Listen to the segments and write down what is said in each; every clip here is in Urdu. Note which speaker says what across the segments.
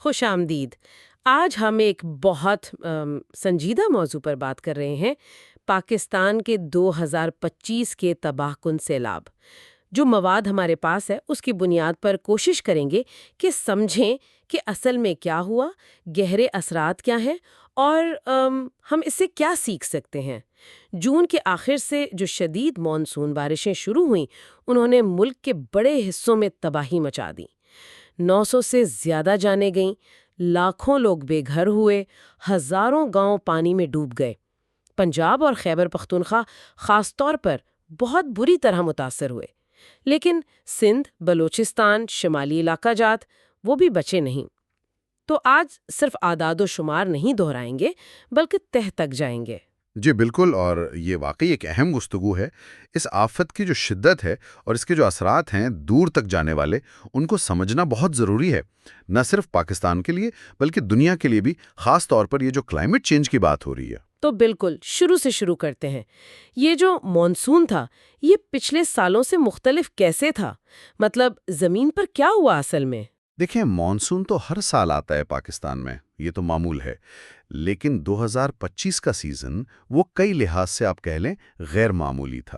Speaker 1: خوش آمدید۔ آج ہم ایک بہت سنجیدہ موضوع پر بات کر رہے ہیں، پاکستان کے 2025 کے تباہ کن سیلاب۔ جو مواد ہمارے پاس ہے اس کی بنیاد پر کوشش کریں گے کہ سمجھیں کہ اصل میں کیا ہوا، گہرے اثرات کیا ہیں اور ہم اس سے کیا سیکھ سکتے ہیں۔ جون کے آخر سے جو شدید مانسون بارشیں شروع ہوئیں، انہوں نے ملک کے بڑے حصوں میں تباہی مچا دی۔ 900 سے زیادہ جانیں گئیں، لاکھوں لوگ بے گھر ہوئے، ہزاروں گاؤں پانی میں ڈوب گئے۔ پنجاب اور خیبر پختونخوا خاص طور پر بہت بری طرح متاثر ہوئے، لیکن سندھ، بلوچستان، شمالی علاقہ جات وہ بھی بچے نہیں۔ تو آج صرف اعداد و شمار نہیں دہرائیں گے بلکہ تہ تک جائیں گے۔
Speaker 2: جی بالکل، اور یہ واقعی ایک اہم گفتگو ہے۔ اس آفت کی جو شدت ہے اور اس کے جو اثرات ہیں دور تک جانے والے، ان کو سمجھنا بہت ضروری ہے، نہ صرف پاکستان کے لیے بلکہ دنیا کے لیے بھی، خاص طور پر یہ جو کلائمیٹ چینج کی بات ہو رہی ہے۔
Speaker 1: تو بالکل شروع سے شروع کرتے ہیں۔ یہ جو مانسون تھا یہ پچھلے سالوں سے مختلف کیسے تھا؟ مطلب زمین پر کیا ہوا اصل میں؟
Speaker 2: دیکھیں، مانسون تو ہر سال آتا ہے پاکستان میں، یہ تو معمول ہے، لیکن 2025 کا سیزن وہ کئی لحاظ سے آپ کہہ لیں غیر معمولی تھا۔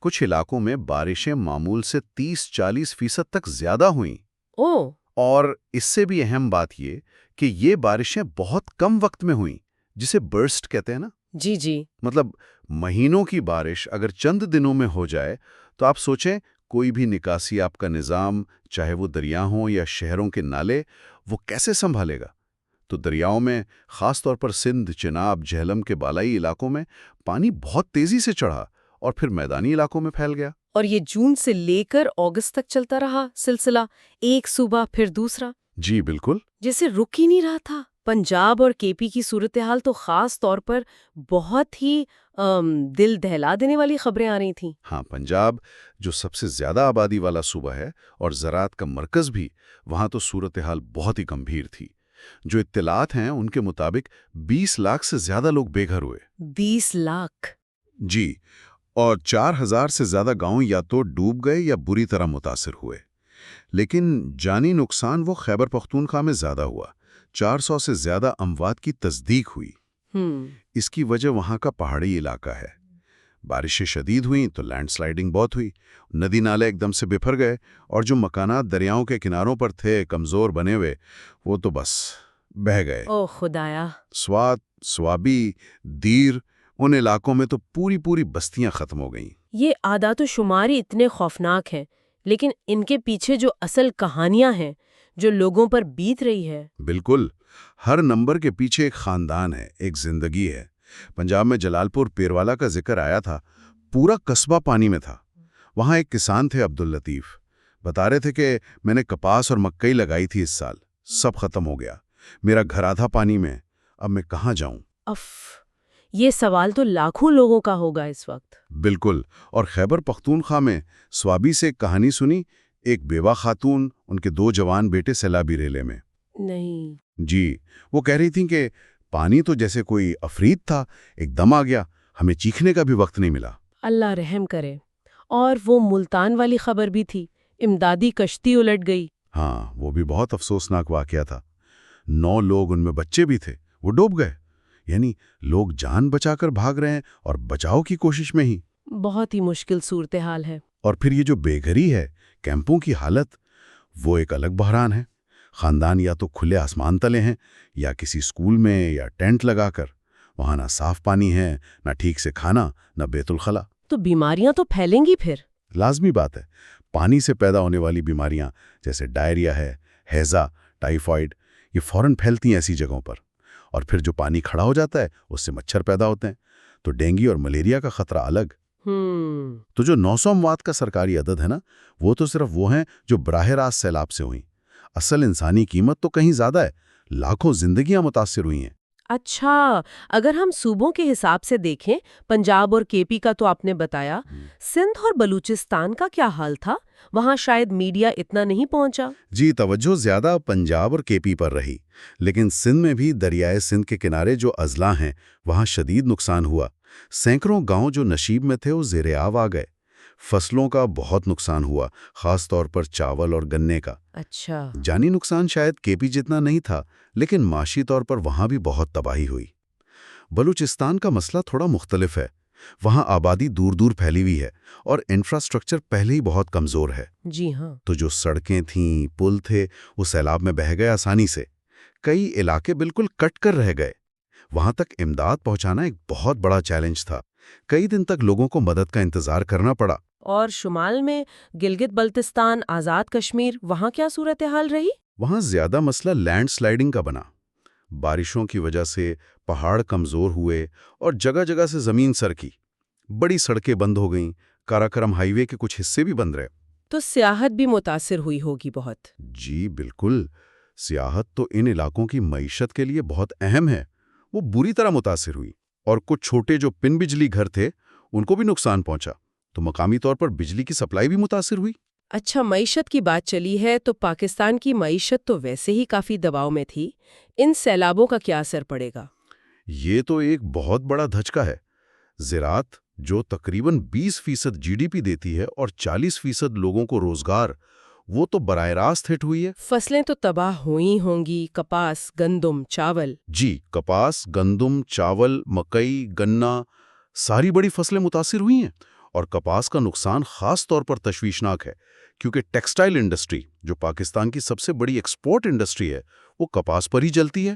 Speaker 2: کچھ علاقوں میں بارشیں معمول سے 30-40% تک زیادہ ہوئیں،
Speaker 1: اوہ!
Speaker 2: اور اس سے بھی اہم بات یہ کہ یہ بارشیں بہت کم وقت میں ہوئیں، جسے برسٹ کہتے ہیں نا۔
Speaker 1: جی جی۔
Speaker 2: مطلب مہینوں کی بارش اگر چند دنوں میں ہو جائے تو آپ سوچیں کوئی بھی نکاسی آپ کا نظام، چاہے وہ دریا ہوں یا شہروں کے نالے، وہ کیسے سنبھالے گا؟ تو دریاؤں میں، خاص طور پر سندھ، چناب، جہلم کے بالائی علاقوں میں پانی بہت تیزی سے چڑھا اور پھر میدانی علاقوں میں پھیل گیا۔
Speaker 1: اور یہ جون سے لے کر اگست تک چلتا رہا سلسلہ، ایک صوبہ پھر دوسرا،
Speaker 2: جی بالکل۔
Speaker 1: جیسے رک ہی نہیں رہا تھا۔ پنجاب اور کے پی کی صورتحال تو خاص طور پر بہت ہی دل دہلا دینے والی خبریں آ رہی تھیں۔
Speaker 2: ہاں، پنجاب جو سب سے زیادہ آبادی والا صوبہ ہے اور زراعت کا مرکز بھی، وہاں تو صورتحال بہت ہی گمبھیر تھی۔ جو اطلاعات ہیں ان کے مطابق 20 لاکھ سے زیادہ لوگ بے گھر ہوئے۔
Speaker 1: 20 لاکھ!
Speaker 2: جی، اور 4,000 سے زیادہ گاؤں یا تو ڈوب گئے یا بری طرح متاثر ہوئے۔ لیکن جانی نقصان وہ خیبر پختونخوا میں زیادہ ہوا، 400 سے زیادہ اموات کی تصدیق ہوئی۔ اس کی وجہ وہاں کا پہاڑی علاقہ ہے۔ بارشیں شدید ہوئیں تو لینڈ سلائیڈنگ بہت ہوئی، ندی نالے ایک دم سے بپھر گئے، اور جو مکانات دریاؤں کے کناروں پر تھے کمزور بنے ہوئے، وہ تو بس بہہ گئے۔
Speaker 1: او خدایا!
Speaker 2: سوات، سوابی، دیر، ان علاقوں میں تو پوری بستیاں ختم ہو گئیں۔
Speaker 1: یہ اعداد و شمار اتنے خوفناک ہیں، لیکن ان کے پیچھے جو اصل کہانیاں ہیں، جو لوگوں پر بیت رہی ہے۔
Speaker 2: بالکل، ہر نمبر کے پیچھے ایک خاندان ہے، ایک زندگی ہے۔ پنجاب میں جلال پور پیروالا کا ذکر آیا تھا، پورا قصبہ پانی میں تھا۔ وہاں ایک کسان تھے عبداللطیف، بتا رہے تھے کہ میں نے کپاس اور مکئی لگائی تھی، اس سال سب ختم ہو گیا، میرا گھر آدھا پانی میں، اب میں کہاں جاؤں؟
Speaker 1: اف! یہ سوال تو لاکھوں لوگوں کا ہوگا اس وقت۔
Speaker 2: بالکل، اور خیبر پختونخوا میں سوابی سے ایک کہانی سنی، ایک بیوہ خاتون، ان کے 2 جوان بیٹے سیلابی ریلے میں۔
Speaker 1: نہیں!
Speaker 2: جی، وہ کہہ رہی تھیں کہ پانی تو جیسے کوئی عفریت تھا، ایک دم آ گیا، ہمیں چیخنے کا بھی وقت نہیں ملا۔
Speaker 1: اللہ رحم کرے۔ اور وہ ملتان والی خبر بھی تھی، امدادی کشتی الٹ گئی۔
Speaker 2: ہاں، وہ بھی بہت افسوسناک واقعہ تھا۔ 9 لوگ، ان میں بچے بھی تھے، وہ ڈوب گئے۔ یعنی لوگ جان بچا کر بھاگ رہے ہیں اور بچاؤ کی کوشش میں ہی۔
Speaker 1: بہت ہی مشکل صورتحال ہے۔
Speaker 2: اور پھر یہ جو بے گھری ہے، کیمپوں کی حالت، وہ ایک الگ بحران ہے۔ خاندان یا تو کھلے آسمان تلے ہیں یا کسی اسکول میں یا ٹینٹ لگا کر، وہاں نہ صاف پانی ہے، نہ ٹھیک سے کھانا، نہ بیت الخلا۔
Speaker 1: تو بیماریاں تو پھیلیں گی پھر؟
Speaker 2: لازمی بات ہے، پانی سے پیدا ہونے والی بیماریاں جیسے ڈائریا ہے، ہیضہ، ٹائیفائڈ، یہ فوراً پھیلتی ہیں ایسی جگہوں پر۔ اور پھر جو پانی کھڑا ہو جاتا ہے اس سے مچھر پیدا ہوتے ہیں، تو ڈینگی اور ملیریا کا خطرہ الگ۔ تو جو 900 اموات کا سرکاری عدد ہے نا، وہ تو صرف وہ ہیں جو براہ راست سیلاب سے ہوئیں۔ اصل انسانی قیمت تو کہیں زیادہ ہے، لاکھوں زندگیاں متاثر ہوئی ہیں۔
Speaker 1: اچھا، اگر ہم صوبوں کے حساب سے دیکھیں، پنجاب اور کے پی کا تو آپ نے بتایا، سندھ اور بلوچستان کا کیا حال تھا؟ وہاں شاید میڈیا اتنا نہیں پہنچا۔
Speaker 2: جی، توجہ زیادہ پنجاب اور کے پی پر رہی، لیکن سندھ میں بھی دریائے سندھ کے کنارے جو اضلاع ہیں، وہاں شدید نقصان ہوا۔ سینکڑوں گاؤں جو نشیب میں تھے وہ زیر آب آ گئے۔ فصلوں کا بہت نقصان ہوا، خاص طور پر چاول اور گنے کا۔
Speaker 1: اچھا۔
Speaker 2: جانی نقصان شاید کے پی جتنا نہیں تھا، لیکن معاشی طور پر وہاں بھی بہت تباہی ہوئی۔ بلوچستان کا مسئلہ تھوڑا مختلف ہے۔ وہاں آبادی دور دور پھیلی ہوئی ہے اور انفراسٹرکچر پہلے ہی بہت کمزور ہے۔
Speaker 1: جی ہاں۔
Speaker 2: تو جو سڑکیں تھیں، پل تھے، وہ سیلاب میں بہہ گئے آسانی سے۔ کئی علاقے بالکل کٹ کر رہ گئے۔ وہاں تک امداد پہنچانا ایک بہت بڑا چیلنج تھا۔ کئی دن تک لوگوں کو مدد کا انتظار کرنا پڑا۔
Speaker 1: اور شمال میں گلگت بلتستان، آزاد کشمیر، وہاں کیا صورتحال رہی؟
Speaker 2: وہاں زیادہ مسئلہ لینڈ سلائیڈنگ کا بنا۔ بارشوں کی وجہ سے پہاڑ کمزور ہوئے اور جگہ جگہ سے زمین سرکی۔ بڑی سڑکیں بند ہو گئیں، کاراکرم ہائی وے کے کچھ حصے بھی بند رہے۔
Speaker 1: تو سیاحت بھی متاثر ہوئی ہوگی بہت۔
Speaker 2: جی بالکل، سیاحت تو ان علاقوں کی معیشت کے لیے بہت اہم ہے، وہ بری طرح متاثر ہوئی۔ اور کچھ چھوٹے جو پن بجلی گھر تھے ان کو بھی نقصان پہنچا، تو مقامی طور پر بجلی کی سپلائی بھی متاثر ہوئی۔
Speaker 1: اچھا، معیشت کی بات چلی ہے تو پاکستان کی معیشت تو ویسے ہی کافی دباؤ میں تھی، ان سیلابوں کا کیا اثر پڑے گا؟
Speaker 2: یہ تو ایک بہت بڑا دھچکا ہے۔ زراعت جو تقریباً 20% جی ڈی پی دیتی ہے اور 40% لوگوں کو روزگار، وہ تو براہ راست ہٹ ہوئی ہے۔
Speaker 1: فصلیں تو تباہ ہوئی ہوں گی، کپاس، گندم، چاول۔
Speaker 2: جی، کپاس، گندم، چاول، مکئی، گنا، ساری بڑی فصلیں متاثر ہوئی ہیں۔ اور کپاس کا نقصان خاص طور پر تشویشناک ہے، کیونکہ ٹیکسٹائل انڈسٹری، جو پاکستان کی سب سے بڑی ایکسپورٹ انڈسٹری ہے، وہ کپاس پر ہی چلتی ہے۔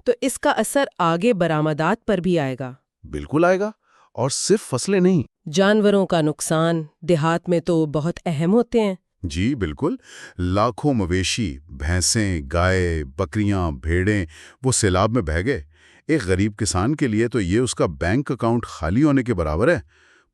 Speaker 1: تو اس کا اثر آگے برآمدات پر بھی آئے گا؟
Speaker 2: بالکل آئے گا، اور صرف فصلیں نہیں۔
Speaker 1: جانوروں کا نقصان دیہات میں تو بہت اہم ہوتے ہیں۔
Speaker 2: جی بالکل، لاکھوں مویشی، بھینسیں، گائے، بکریاں، بھیڑیں وہ سیلاب میں بہہ گئے۔ ایک غریب کسان کے لیے تو یہ اس کا بینک اکاؤنٹ خالی ہونے کے برابر ہے،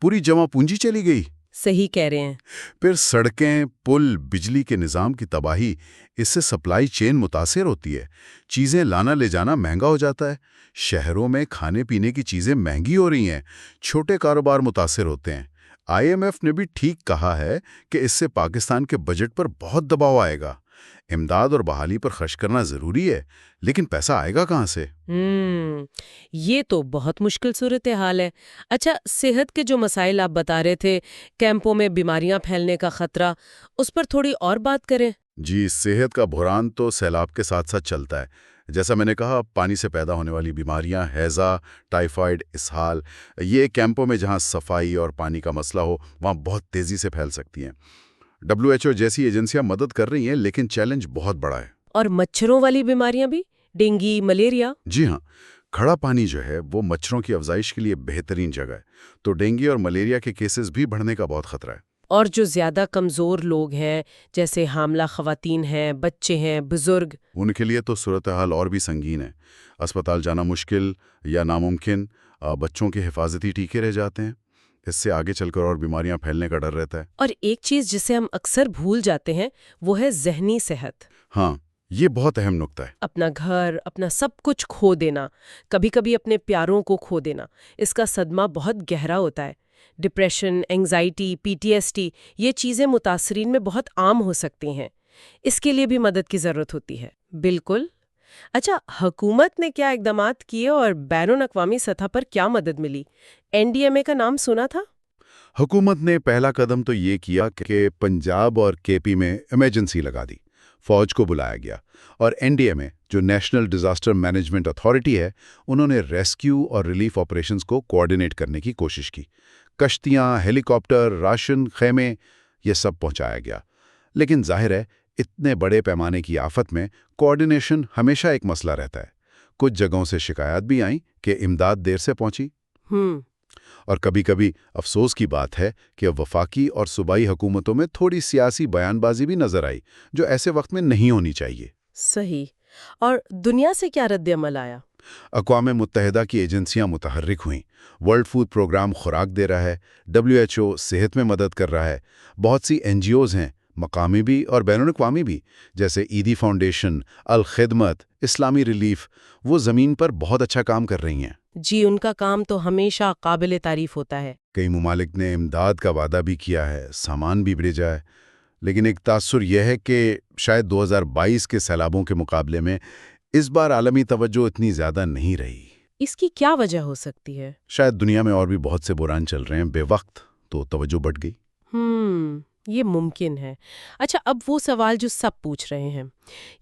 Speaker 2: پوری جمع پونجی چلی گئی۔
Speaker 1: صحیح کہہ رہے ہیں۔
Speaker 2: پھر سڑکیں، پل، بجلی کے نظام کی تباہی، اس سے سپلائی چین متاثر ہوتی ہے۔ چیزیں لانا لے جانا مہنگا ہو جاتا ہے۔ شہروں میں کھانے پینے کی چیزیں مہنگی ہو رہی ہیں، چھوٹے کاروبار متاثر ہوتے ہیں۔ آئی ایم ایف نے بھی ٹھیک کہا ہے کہ اس سے پاکستان کے بجٹ پر بہت دباؤ آئے گا۔ امداد اور بحالی پر خرچ کرنا ضروری ہے، لیکن پیسہ آئے گا کہاں سے؟
Speaker 1: یہ تو بہت مشکل صورتحال ہے۔ اچھا، صحت کے جو مسائل آپ بتا رہے تھے، کیمپوں میں بیماریاں پھیلنے کا خطرہ، اس پر تھوڑی اور بات کریں۔
Speaker 2: جی، صحت کا بحران تو سیلاب کے ساتھ ساتھ چلتا ہے۔ جیسا میں نے کہا، پانی سے پیدا ہونے والی بیماریاں، ہیضہ، ٹائیفائڈ، اسہال، یہ کیمپوں میں جہاں صفائی اور پانی کا مسئلہ ہو وہاں بہت تیزی سے پھیل سکتی ہیں۔ WHO جیسی ایجنسیاں مدد کر رہی ہیں، لیکن چیلنج بہت بڑا ہے۔
Speaker 1: اور مچھروں والی بیماریاں بھی، ڈینگی، ملیریا؟
Speaker 2: جی ہاں، کھڑا پانی جو ہے وہ مچھروں کی افزائش کے لیے بہترین جگہ ہے، تو ڈینگی اور ملیریا کے کیسز بھی بڑھنے کا بہت خطرہ ہے۔
Speaker 1: اور جو زیادہ کمزور لوگ ہیں، جیسے حاملہ خواتین ہیں، بچے ہیں، بزرگ،
Speaker 2: ان کے لیے تو صورتحال اور بھی سنگین ہے۔ اسپتال جانا مشکل یا ناممکن، بچوں کے حفاظتی ٹیکے رہ جاتے ہیں، اس سے آگے چل کر اور بیماریاں پھیلنے کا ڈر رہتا ہے۔
Speaker 1: اور ایک چیز جسے ہم اکثر بھول جاتے ہیں، وہ ہے ذہنی صحت۔
Speaker 2: ہاں، یہ بہت اہم نکتہ ہے۔
Speaker 1: اپنا گھر، اپنا سب کچھ کھو دینا، کبھی کبھی اپنے پیاروں کو کھو دینا، اس کا صدمہ بہت گہرا ہوتا ہے۔ ڈپریشن، اینگزائٹی، PTSD، یہ چیزیں متاثرین میں بہت عام ہو سکتی ہیں۔ اس کے لیے بھی مدد کی ضرورت ہوتی ہے۔ بالکل۔ اچھا، حکومت نے کیا اقدامات کیے اور بین الاقوامی سطح پر کیا مدد ملی؟ NDMA کا نام سنا تھا؟
Speaker 2: حکومت نے پہلا قدم تو یہ کیا کہ پنجاب اور KP میں ایمرجنسی لگا دی، فوج کو بلایا گیا، اور NDMA جو نیشنل ڈیزاسٹر مینجمنٹ اتھارٹی ہے، انہوں نے ریسکیو اور ریلیف آپریشنز کو کوارڈینیٹ کرنے کی کوشش کی۔ کشتیاں، ہیلی کاپٹر، راشن، خیمے، یہ سب پہنچایا گیا۔ لیکن ظاہر ہے، اتنے بڑے پیمانے کی آفت میں کوارڈینیشن ہمیشہ ایک مسئلہ رہتا ہے۔ کچھ جگہوں سے شکایات بھی آئیں کہ امداد دیر سے پہنچی۔ اور کبھی کبھی افسوس کی بات ہے کہ وفاقی اور صوبائی حکومتوں میں تھوڑی سیاسی بیان بازی بھی نظر آئی، جو ایسے وقت میں نہیں ہونی چاہیے۔
Speaker 1: صحیح۔ اور دنیا سے کیا رد عمل آیا؟
Speaker 2: اقوام متحدہ کی ایجنسیاں متحرک ہوئیں۔ ورلڈ فوڈ پروگرام خوراک دے رہا ہے، WHO صحت میں مدد کر رہا ہے، بہت سی NGOز ہیں، مقامی بھی اور بین الاقوامی بھی، جیسے ایدی فاؤنڈیشن، الخدمت، اسلامی ریلیف، وہ زمین پر بہت اچھا کام کر رہی ہیں۔
Speaker 1: جی، ان کا کام تو ہمیشہ قابل تعریف ہوتا ہے۔
Speaker 2: کئی ممالک نے امداد کا وعدہ بھی کیا ہے، سامان بھی بھیجا ہے، لیکن ایک تاثر یہ ہے کہ شاید 2022 کے سیلابوں کے مقابلے میں اس بار عالمی توجہ اتنی زیادہ نہیں رہی۔
Speaker 1: اس کی کیا وجہ ہو سکتی ہے؟
Speaker 2: شاید دنیا میں اور بھی بہت سے بحران چل رہے ہیں، بے وقت تو توجہ بٹ گئی۔
Speaker 1: یہ ممکن ہے۔ اچھا، اب وہ سوال جو سب پوچھ رہے ہیں،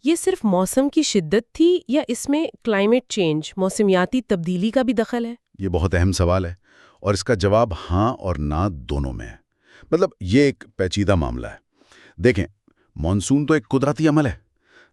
Speaker 1: یہ صرف موسم کی شدت تھی یا اس میں کلائمیٹ چینج، موسمیاتی تبدیلی کا بھی دخل ہے؟
Speaker 2: یہ بہت اہم سوال ہے اور اس کا جواب ہاں اور نہ دونوں میں ہے۔ مطلب یہ ایک پیچیدہ معاملہ ہے۔ دیکھیں، مانسون تو ایک قدرتی عمل ہے،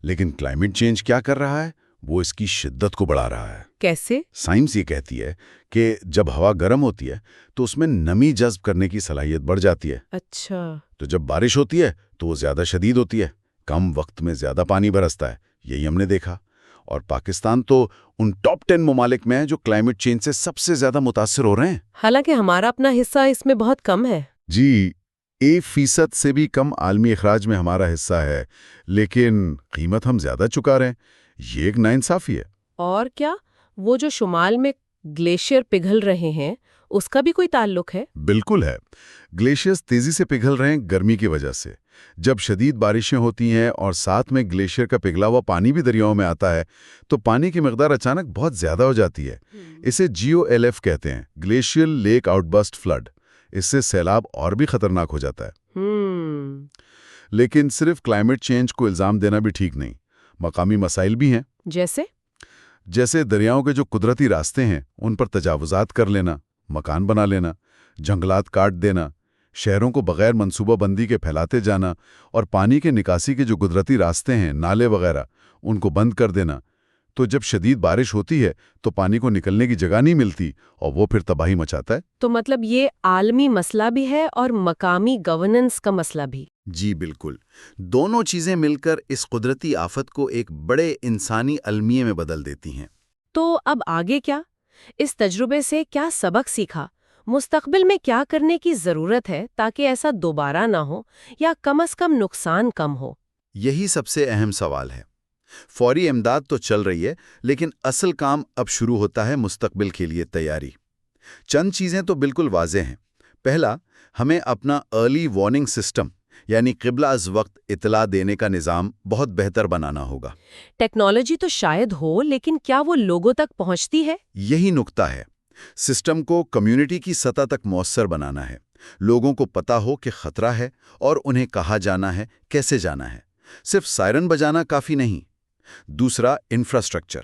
Speaker 2: لیکن کلائمیٹ چینج کیا کر رہا ہے؟ وہ اس کی شدت کو بڑھا رہا ہے۔
Speaker 1: کیسے؟
Speaker 2: سائنس یہ کہتی ہے کہ جب ہوا گرم ہوتی ہے تو اس میں نمی جذب کرنے کی صلاحیت بڑھ جاتی ہے۔
Speaker 1: اچھا۔
Speaker 2: تو جب بارش ہوتی ہے تو وہ زیادہ شدید ہوتی ہے، کم وقت میں زیادہ پانی برستا ہے۔ یہی ہم نے دیکھا۔ اور پاکستان تو ان ٹاپ 10 ممالک میں ہے جو کلائمیٹ چینج سے سب سے زیادہ متاثر ہو رہے ہیں۔
Speaker 1: حالانکہ ہمارا اپنا حصہ اس میں بہت کم ہے۔
Speaker 2: جی، 1% سے بھی کم عالمی اخراج میں ہمارا حصہ ہے، لیکن قیمت ہم زیادہ چکا رہے ہیں۔ یہ ایک ناانصافی ہے۔
Speaker 1: اور کیا وہ جو شمال میں گلیشیئر پگھل رہے ہیں اس کا بھی کوئی تعلق ہے؟
Speaker 2: بالکل ہے۔ گلیشیئرز تیزی سے پگھل رہے ہیں گرمی کی وجہ سے۔ جب شدید بارشیں ہوتی ہیں اور ساتھ میں گلیشیئر کا پگھلا ہوا پانی بھی دریاؤں میں آتا ہے تو پانی کی مقدار اچانک بہت زیادہ ہو جاتی ہے۔ اسے GOLF کہتے ہیں، glacier lake outburst flood. اس سے سیلاب اور بھی خطرناک ہو جاتا ہے۔ لیکن صرف کلائمیٹ چینج کو الزام دینا بھی ٹھیک نہیں۔ مقامی مسائل بھی ہیں۔ جیسے دریاؤں کے جو قدرتی راستے ہیں ان پر تجاوزات کر لینا، مکان بنا لینا، جنگلات کاٹ دینا، شہروں کو بغیر منصوبہ بندی کے پھیلاتے جانا، اور پانی کے نکاسی کے جو قدرتی راستے ہیں، نالے وغیرہ، ان کو بند کر دینا۔ تو جب شدید بارش ہوتی ہے تو پانی کو نکلنے کی جگہ نہیں ملتی اور وہ پھر تباہی مچاتا ہے۔
Speaker 1: تو مطلب یہ عالمی مسئلہ بھی ہے اور مقامی گورننس کا مسئلہ بھی۔
Speaker 2: جی بالکل، دونوں چیزیں مل کر اس قدرتی آفت کو ایک بڑے انسانی المیے میں بدل دیتی ہیں۔
Speaker 1: تو اب آگے کیا؟ اس تجربے سے کیا سبق سیکھا؟ مستقبل میں کیا کرنے کی ضرورت ہے تاکہ ایسا دوبارہ نہ ہو یا کم از کم نقصان کم ہو؟
Speaker 2: یہی سب سے اہم سوال ہے۔ فوری امداد تو چل رہی ہے، لیکن اصل کام اب شروع ہوتا ہے مستقبل کے لیے تیاری۔ چند چیزیں تو بالکل واضح ہیں۔ پہلا، ہمیں اپنا ارلی وارننگ سسٹم یعنی قبلہ از وقت اطلاع دینے کا نظام بہت بہتر بنانا ہوگا۔
Speaker 1: ٹیکنالوجی تو شاید ہو، لیکن کیا وہ لوگوں تک پہنچتی ہے؟
Speaker 2: یہی نکتہ ہے۔ سسٹم کو کمیونٹی کی سطح تک مؤثر بنانا ہے۔ لوگوں کو پتا ہو کہ خطرہ ہے اور انہیں کہاں جانا ہے، کیسے جانا ہے۔ صرف سائرن بجانا کافی نہیں۔ دوسرا، انفراسٹرکچر۔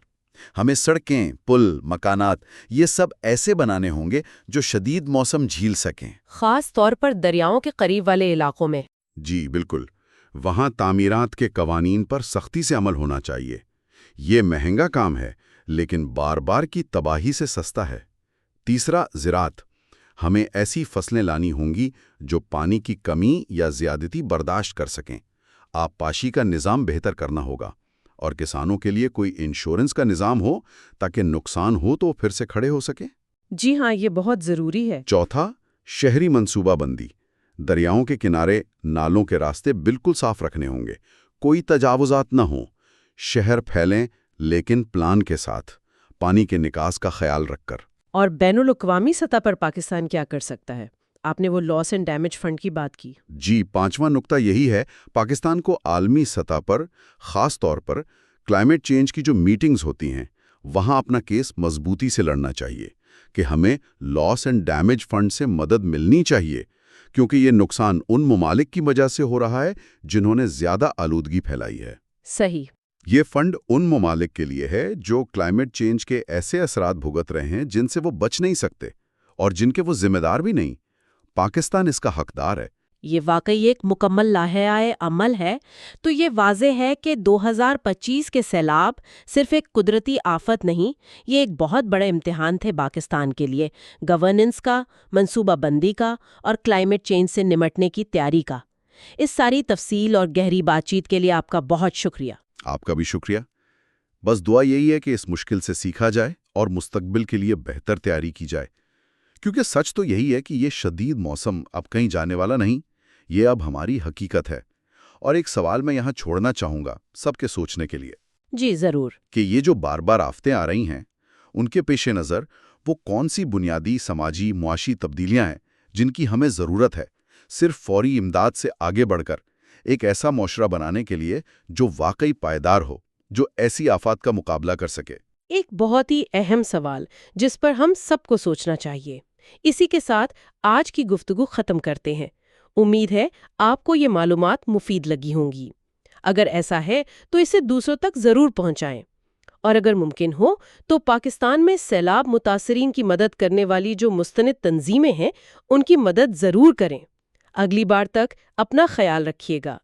Speaker 2: ہمیں سڑکیں، پل، مکانات یہ سب ایسے بنانے ہوں گے جو شدید موسم جھیل سکیں۔
Speaker 1: خاص طور پر دریاؤں کے قریب والے علاقوں میں۔
Speaker 2: جی بالکل، وہاں تعمیرات کے قوانین پر سختی سے عمل ہونا چاہیے۔ یہ مہنگا کام ہے، لیکن بار بار کی تباہی سے سستا ہے۔ تیسرا، زراعت۔ ہمیں ایسی فصلیں لانی ہوں گی جو پانی کی کمی یا زیادتی برداشت کر سکیں۔ آبپاشی کا نظام بہتر کرنا ہوگا اور کسانوں کے لیے کوئی انشورنس کا نظام ہو تاکہ نقصان ہو تو پھر سے کھڑے ہو سکیں۔
Speaker 1: جی ہاں، یہ بہت ضروری ہے۔
Speaker 2: چوتھا، شہری منصوبہ بندی۔ دریاؤں کے کنارے نالوں کے راستے بالکل صاف رکھنے ہوں گے، کوئی تجاوزات نہ ہوں۔ شہر پھیلیں لیکن پلان کے ساتھ، پانی کے نکاس کا خیال رکھ کر۔
Speaker 1: اور بین الاقوامی سطح پر پاکستان کیا کر سکتا ہے؟ آپ نے وہ لاس اینڈ ڈیمیج فنڈ کی بات کی۔
Speaker 2: جی، پانچواں نقطہ یہی ہے، پاکستان کو عالمی سطح پر، خاص طور پر کلائمیٹ چینج کی جو میٹنگز ہوتی ہیں، وہاں اپنا کیس مضبوطی سے لڑنا چاہیے کہ ہمیں لاس اینڈ ڈیمیج فنڈ سے مدد ملنی چاہیے، کیونکہ یہ نقصان ان ممالک کی وجہ سے ہو رہا ہے جنہوں نے زیادہ آلودگی پھیلائی ہے۔
Speaker 1: صحیح۔
Speaker 2: یہ فنڈ ان ممالک کے لیے ہے جو کلائمیٹ چینج کے ایسے اثرات بھگت رہے ہیں جن سے وہ بچ نہیں سکتے اور جن کے وہ ذمہ دار بھی نہیں۔ پاکستان اس کا حقدار ہے۔
Speaker 1: یہ واقعی ایک مکمل لاحقہ عمل ہے۔ تو یہ واضح ہے کہ 2025 کے سیلاب صرف ایک قدرتی آفت نہیں، یہ ایک بہت بڑے امتحان تھے پاکستان کے لیے، گورننس کا، منصوبہ بندی کا اور کلائمیٹ چینج سے نمٹنے کی تیاری کا۔ اس ساری تفصیل اور گہری بات چیت کے لیے آپ کا بہت شکریہ۔
Speaker 2: آپ کا بھی شکریہ۔ بس دعا یہی ہے کہ اس مشکل سے سیکھا جائے اور مستقبل کے لیے بہتر تیاری کی جائے، کیونکہ سچ تو یہی ہے کہ یہ شدید موسم اب کہیں جانے والا نہیں، یہ اب ہماری حقیقت ہے۔ اور ایک سوال میں یہاں چھوڑنا چاہوں گا سب کے سوچنے کے لیے۔
Speaker 1: جی ضرور۔
Speaker 2: کہ یہ جو بار بار آفتیں آ رہی ہیں، ان کے پیش نظر وہ کون سی بنیادی سماجی معاشی تبدیلیاں ہیں جن کی ہمیں ضرورت ہے، صرف فوری امداد سے آگے بڑھ کر ایک ایسا معاشرہ بنانے کے لیے جو واقعی پائیدار ہو، جو ایسی آفات کا مقابلہ کر سکے۔
Speaker 1: ایک بہت ہی اہم سوال جس پر ہم سب کو سوچنا چاہیے۔ اسی کے ساتھ آج کی گفتگو ختم کرتے ہیں۔ امید ہے آپ کو یہ معلومات مفید لگی ہوں گی۔ اگر ایسا ہے تو اسے دوسروں تک ضرور پہنچائیں، اور اگر ممکن ہو تو پاکستان میں سیلاب متاثرین کی مدد کرنے والی جو مستند تنظیمیں ہیں ان کی مدد ضرور کریں۔ اگلی بار تک اپنا خیال رکھیے گا۔